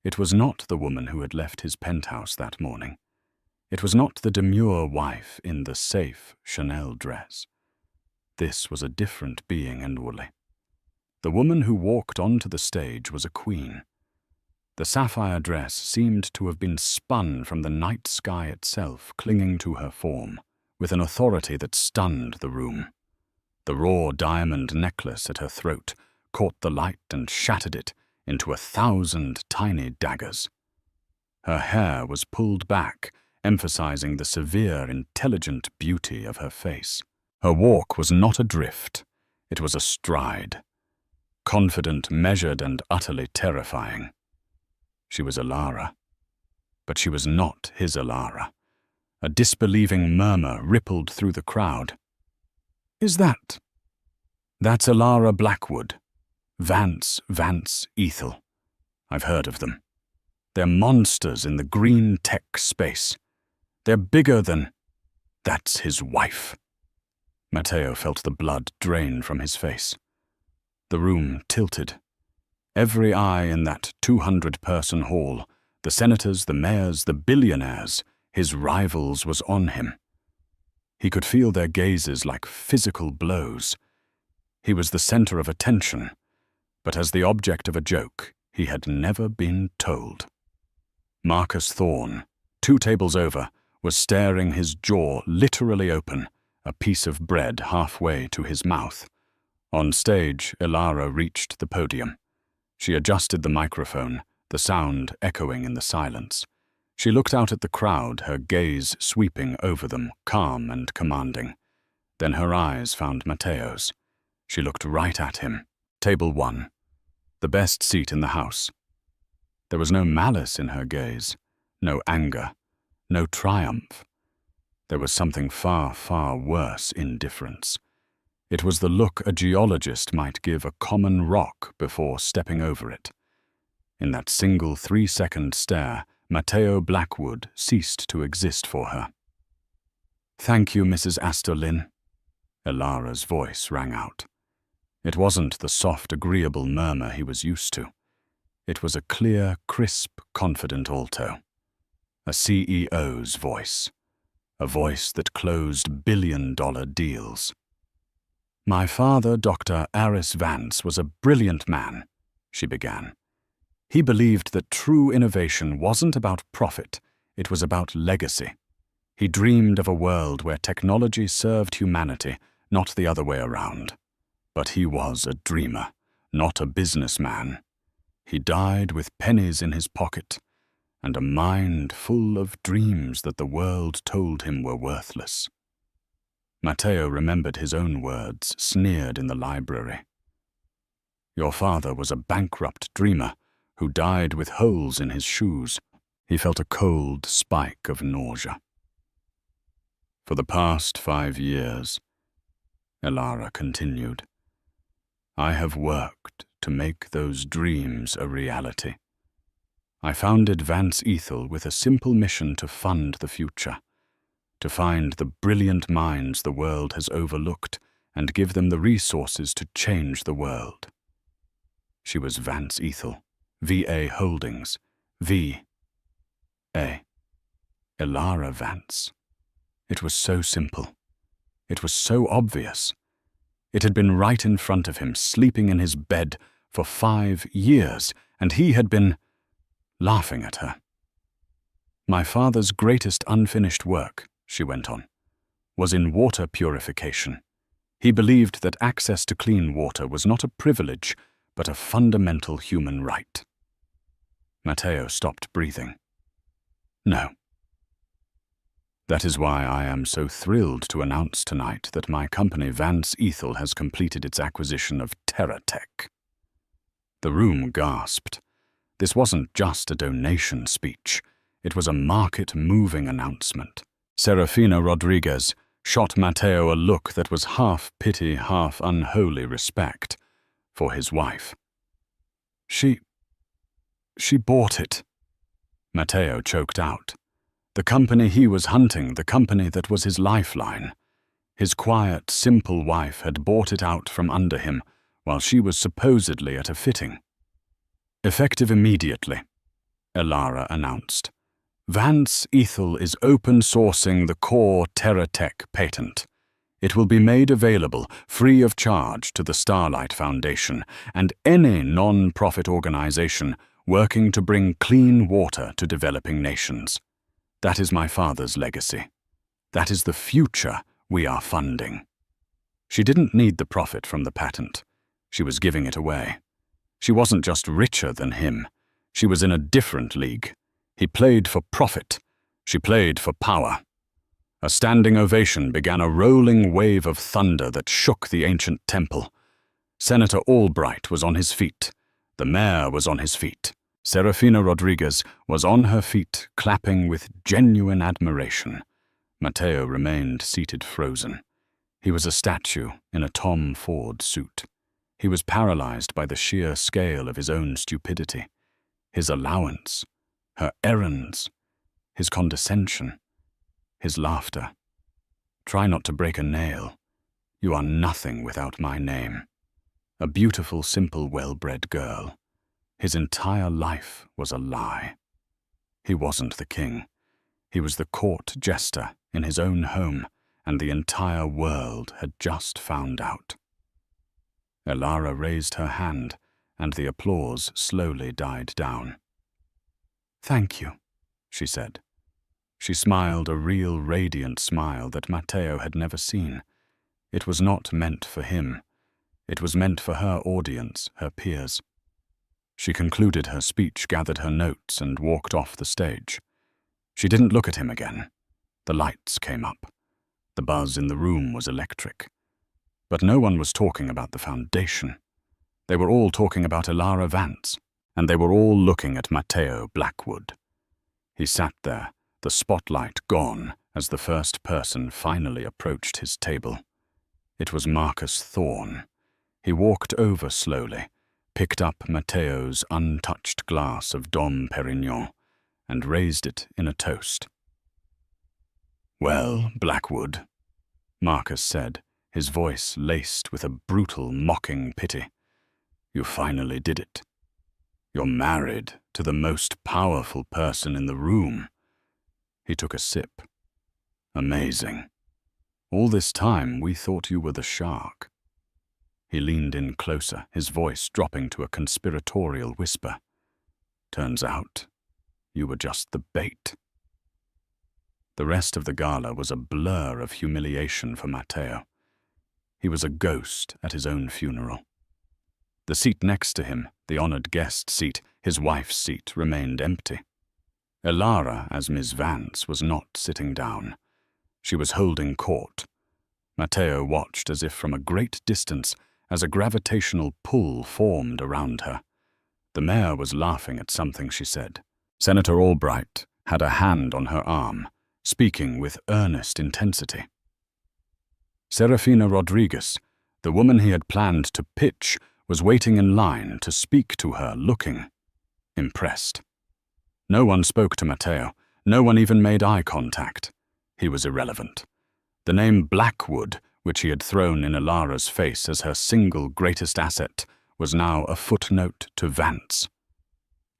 It was not the woman who had left his penthouse that morning. It was not the demure wife in the safe Chanel dress. This was a different being inwardly. The woman who walked onto the stage was a queen. The sapphire dress seemed to have been spun from the night sky itself, clinging to her form, with an authority that stunned the room. The raw diamond necklace at her throat caught the light and shattered it into 1,000 tiny daggers. Her hair was pulled back, emphasizing the severe, intelligent beauty of her face. Her walk was not a drift, it was a stride. Confident, measured, and utterly terrifying. She was Elara, but she was not his Elara. A disbelieving murmur rippled through the crowd. Is that? That's Elara Blackwood. Vance Ethel. I've heard of them. They're monsters in the green tech space. They're bigger than... That's his wife. Mateo felt the blood drain from his face. The room tilted. Every eye in that 200-person hall, the senators, the mayors, the billionaires, his rivals, was on him. He could feel their gazes like physical blows. He was the center of attention, but as the object of a joke he had never been told. Marcus Thorne, 2 tables over, was staring, his jaw literally open, a piece of bread halfway to his mouth. On stage, Elara reached the podium. She adjusted the microphone, the sound echoing in the silence. She looked out at the crowd, her gaze sweeping over them, calm and commanding. Then her eyes found Mateo's. She looked right at him. Table 1. The best seat in the house. There was no malice in her gaze, no anger, no triumph. There was something far, far worse: indifference. It was the look a geologist might give a common rock before stepping over it. In that single 3-second stare, Matteo Blackwood ceased to exist for her. "Thank you, Mrs. Astor Lynn," Elara's voice rang out. It wasn't the soft, agreeable murmur he was used to. It was a clear, crisp, confident alto. A CEO's voice. A voice that closed billion-dollar deals. "My father, Dr. Aris Vance, was a brilliant man," she began. "He believed that true innovation wasn't about profit, it was about legacy. He dreamed of a world where technology served humanity, not the other way around. But he was a dreamer, not a businessman. He died with pennies in his pocket, and a mind full of dreams that the world told him were worthless." Matteo remembered his own words, sneered in the library. "Your father was a bankrupt dreamer who died with holes in his shoes." He felt a cold spike of nausea. "For the past 5 years," Elara continued, "I have worked to make those dreams a reality. I founded Vance Ethel with a simple mission to fund the future, to find the brilliant minds the world has overlooked and give them the resources to change the world." She was Vance Ethel, VA Holdings, V.A. Elara Vance. It was so simple. It was so obvious. It had been right in front of him, sleeping in his bed for 5 years, and he had been laughing at her. "My father's greatest unfinished work," she went on, "was in water purification. He believed that access to clean water was not a privilege, but a fundamental human right." Matteo stopped breathing. "No. That is why I am so thrilled to announce tonight that my company Vance Ethel has completed its acquisition of TerraTech." The room gasped. This wasn't just a donation speech. It was a market-moving announcement. Serafina Rodriguez shot Matteo a look that was half pity, half unholy respect for his wife. She bought it." Matteo choked out. The company he was hunting, the company that was his lifeline. His quiet, simple wife had bought it out from under him while she was supposedly at a fitting. "Effective immediately," Elara announced. "Vance Ethel is open-sourcing the core TerraTech patent. It will be made available free of charge to the Starlight Foundation and any non-profit organization working to bring clean water to developing nations. That is my father's legacy. That is the future we are funding." She didn't need the profit from the patent. She was giving it away. She wasn't just richer than him. She was in a different league. He played for profit. She played for power. A standing ovation began a rolling wave of thunder that shook the ancient temple. Senator Albright was on his feet. The mayor was on his feet. Serafina Rodriguez was on her feet, clapping with genuine admiration. Matteo remained seated frozen. He was a statue in a Tom Ford suit. He was paralyzed by the sheer scale of his own stupidity. His allowance, her errands, his condescension, his laughter. "Try not to break a nail. You are nothing without my name." A beautiful, simple, well-bred girl. His entire life was a lie. He wasn't the king. He was the court jester in his own home, and the entire world had just found out. Elara raised her hand, and the applause slowly died down. "Thank you," she said. She smiled a real radiant smile that Matteo had never seen. It was not meant for him. It was meant for her audience, her peers. She concluded her speech, gathered her notes, and walked off the stage. She didn't look at him again. The lights came up. The buzz in the room was electric. But no one was talking about the foundation. They were all talking about Elara Vance, and they were all looking at Matteo Blackwood. He sat there, the spotlight gone, as the first person finally approached his table. It was Marcus Thorne. He walked over slowly, picked up Matteo's untouched glass of Dom Perignon, and raised it in a toast. "Well, Blackwood," Marcus said, his voice laced with a brutal, mocking pity, "you finally did it. You're married to the most powerful person in the room." He took a sip. "Amazing. All this time we thought you were the shark." He leaned in closer, his voice dropping to a conspiratorial whisper. "Turns out you were just the bait." The rest of the gala was a blur of humiliation for Matteo. He was a ghost at his own funeral. The seat next to him, the honored guest seat, his wife's seat, remained empty. Elara, as Miss Vance, was not sitting down. She was holding court. Matteo watched as if from a great distance, as a gravitational pull formed around her. The mayor was laughing at something she said. Senator Albright had a hand on her arm, speaking with earnest intensity. Serafina Rodriguez, the woman he had planned to pitch, was waiting in line to speak to her, looking impressed. No one spoke to Matteo. No one even made eye contact. He was irrelevant. The name Blackwood, which he had thrown in Elara's face as her single greatest asset, was now a footnote to Vance.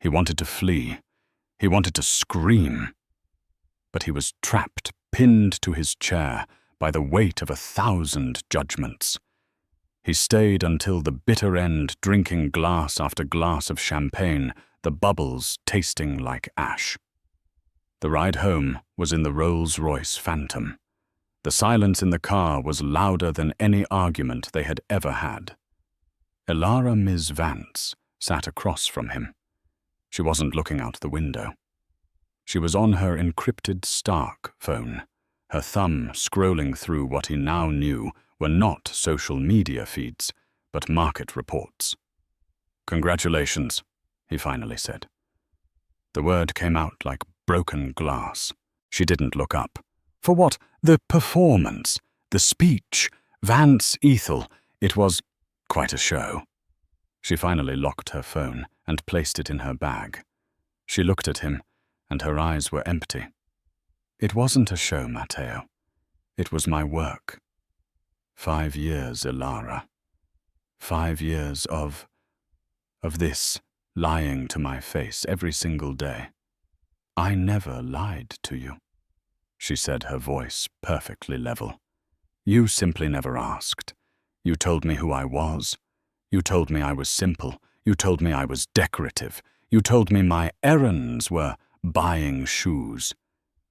He wanted to flee. He wanted to scream. But he was trapped, pinned to his chair by the weight of 1,000 judgments. He stayed until the bitter end, drinking glass after glass of champagne, the bubbles tasting like ash. The ride home was in the Rolls-Royce Phantom. The silence in the car was louder than any argument they had ever had. Elara Ms. Vance sat across from him. She wasn't looking out the window. She was on her encrypted Stark phone, her thumb scrolling through what he now knew were not social media feeds, but market reports. "Congratulations," he finally said. The word came out like broken glass. She didn't look up. For what? The performance, the speech, Vance Ethel. It was quite a show. She finally locked her phone and placed it in her bag. She looked at him, and her eyes were empty. "It wasn't a show, Matteo. It was my work. 5 years, Elara. 5 years of this lying to my face every single day. I never lied to you," she said, her voice perfectly level. "You simply never asked. You told me who I was. You told me I was simple. You told me I was decorative. You told me my errands were buying shoes.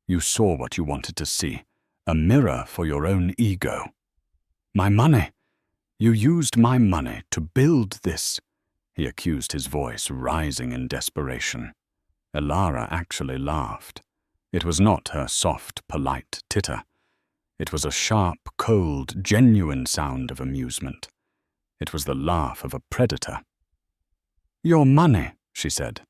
You saw what you wanted to see, a mirror for your own ego. My money. You used my money to build this," he accused, his voice rising in desperation. Elara actually laughed. It was not her soft, polite titter. It was a sharp, cold, genuine sound of amusement. It was the laugh of a predator. "Your money," she said.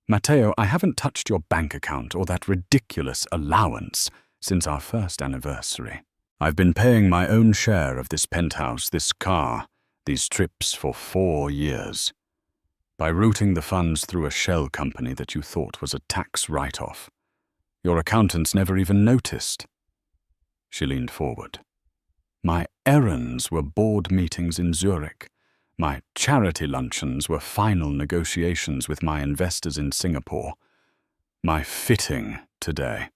"Matteo, I haven't touched your bank account or that ridiculous allowance since our first anniversary. I've been paying my own share of this penthouse, this car, these trips for 4 years. By routing the funds through a shell company that you thought was a tax write-off. Your accountants never even noticed." She leaned forward. "My errands were board meetings in Zurich. My charity luncheons were final negotiations with my investors in Singapore. My fitting today.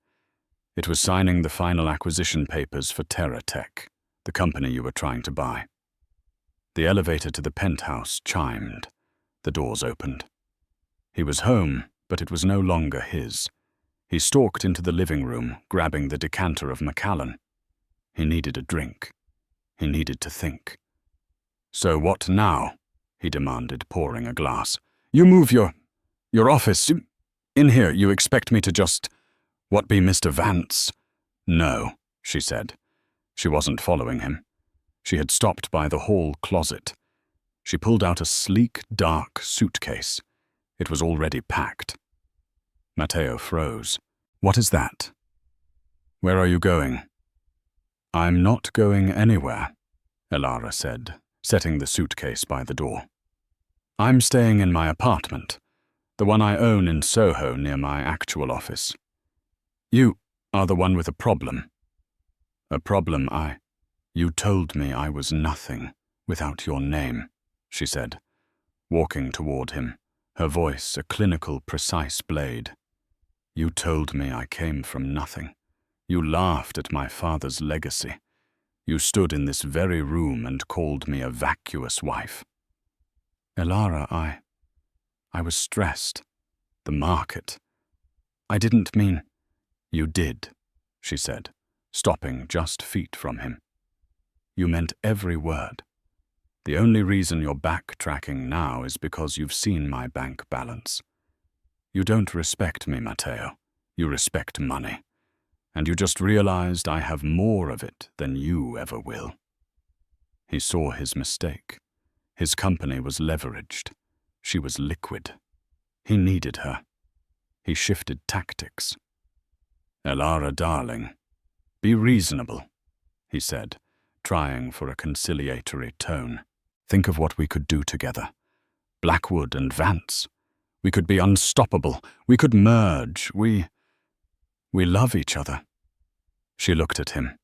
It was signing the final acquisition papers for TerraTech, the company you were trying to buy." The elevator to the penthouse chimed. The doors opened. He was home, but it was no longer his. He stalked into the living room, grabbing the decanter of Macallan. He needed a drink. He needed to think. "So what now?" he demanded, pouring a glass. "You move your office in here. You expect me to just, what, be Mr. Vance?" "No," she said. She wasn't following him. She had stopped by the hall closet. She pulled out a sleek, dark suitcase. It was already packed. Matteo froze. "What is that?" "Where are you going?" "I'm not going anywhere," Elara said, setting the suitcase by the door. "I'm staying in my apartment, the one I own in Soho near my actual office. You are the one with a problem." "A problem You told me I was nothing without your name," she said, walking toward him, her voice a clinical, precise blade. "You told me I came from nothing. You laughed at my father's legacy. You stood in this very room and called me a vacuous wife." "Elara, I was stressed. The market. I didn't mean—" "You did," she said, stopping just feet from him. "You meant every word. The only reason you're backtracking now is because you've seen my bank balance. You don't respect me, Matteo. You respect money. And you just realized I have more of it than you ever will." He saw his mistake. His company was leveraged. She was liquid. He needed her. He shifted tactics. "Elara, darling, be reasonable," he said, trying for a conciliatory tone. "Think of what we could do together. Blackwood and Vance. We could be unstoppable. We could merge. We love each other." She looked at him.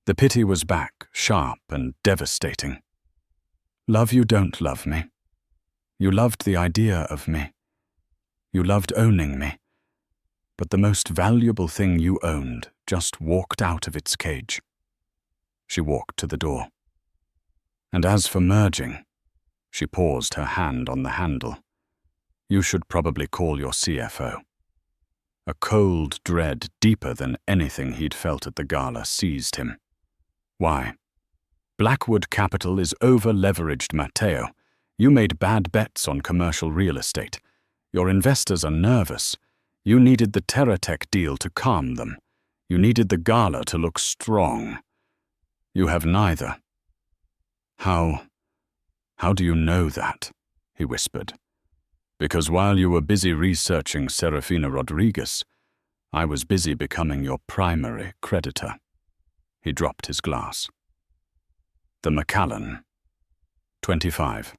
The pity was back, sharp and devastating. "Love, you don't love me. You loved the idea of me. You loved owning me. But the most valuable thing you owned just walked out of its cage." She walked to the door. "And as for merging," she paused, her hand on the handle, "you should probably call your CFO." A cold dread deeper than anything he'd felt at the gala seized him. "Why?" "Blackwood Capital is over-leveraged, Matteo. You made bad bets on commercial real estate. Your investors are nervous. You needed the TerraTech deal to calm them. You needed the gala to look strong. You have neither." How do you know that?" he whispered. "Because while you were busy researching Serafina Rodriguez, I was busy becoming your primary creditor." He dropped his glass. The Macallan, 25.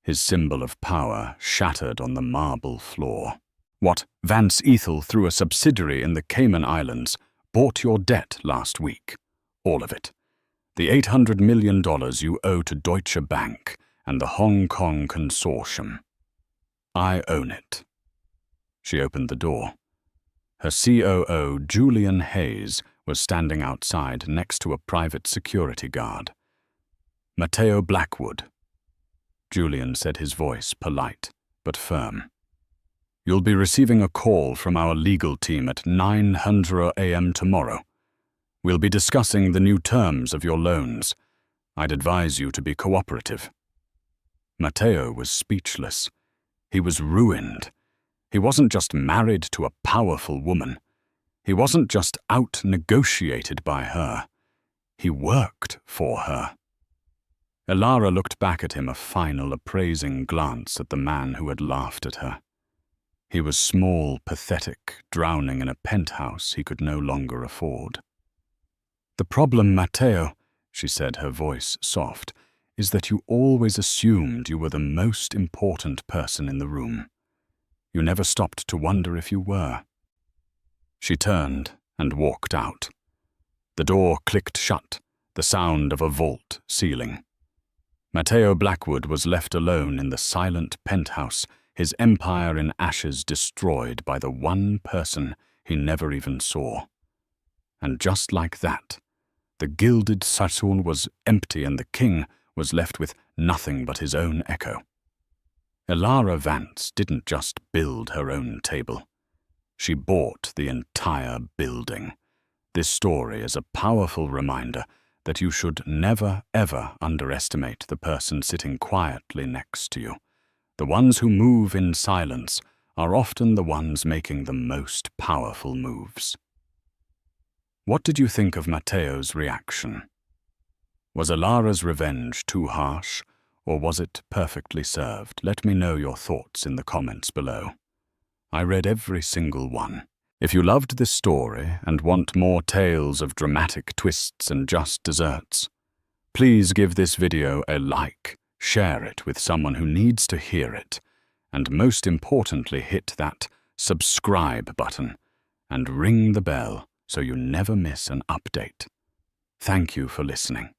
His symbol of power shattered on the marble floor. "What, Vance Ethel, through a subsidiary in the Cayman Islands, bought your debt last week? All of it. The $800 million you owe to Deutsche Bank and the Hong Kong consortium. I own it." She opened the door. Her COO, Julian Hayes, was standing outside next to a private security guard. "Matteo Blackwood." Julian said, his voice polite but firm. "You'll be receiving a call from our legal team at 9:00 a.m. tomorrow. We'll be discussing the new terms of your loans. I'd advise you to be cooperative." Matteo was speechless. He was ruined. He wasn't just married to a powerful woman. He wasn't just out-negotiated by her. He worked for her. Elara looked back at him, a final appraising glance at the man who had laughed at her. He was small, pathetic, drowning in a penthouse he could no longer afford. "The problem, Matteo," she said, her voice soft, "is that you always assumed you were the most important person in the room. You never stopped to wonder if you were." She turned and walked out. The door clicked shut, the sound of a vault ceiling. Matteo Blackwood was left alone in the silent penthouse, his empire in ashes destroyed by the one person he never even saw. And just like that, the gilded Saturn was empty and the king was left with nothing but his own echo. Elara Vance didn't just build her own table. She bought the entire building. This story is a powerful reminder that you should never, ever underestimate the person sitting quietly next to you. The ones who move in silence are often the ones making the most powerful moves. What did you think of Matteo's reaction? Was Elara's revenge too harsh, or was it perfectly served? Let me know your thoughts in the comments below. I read every single one. If you loved this story and want more tales of dramatic twists and just desserts, please give this video a like, share it with someone who needs to hear it, and most importantly, hit that subscribe button and ring the bell so you never miss an update. Thank you for listening.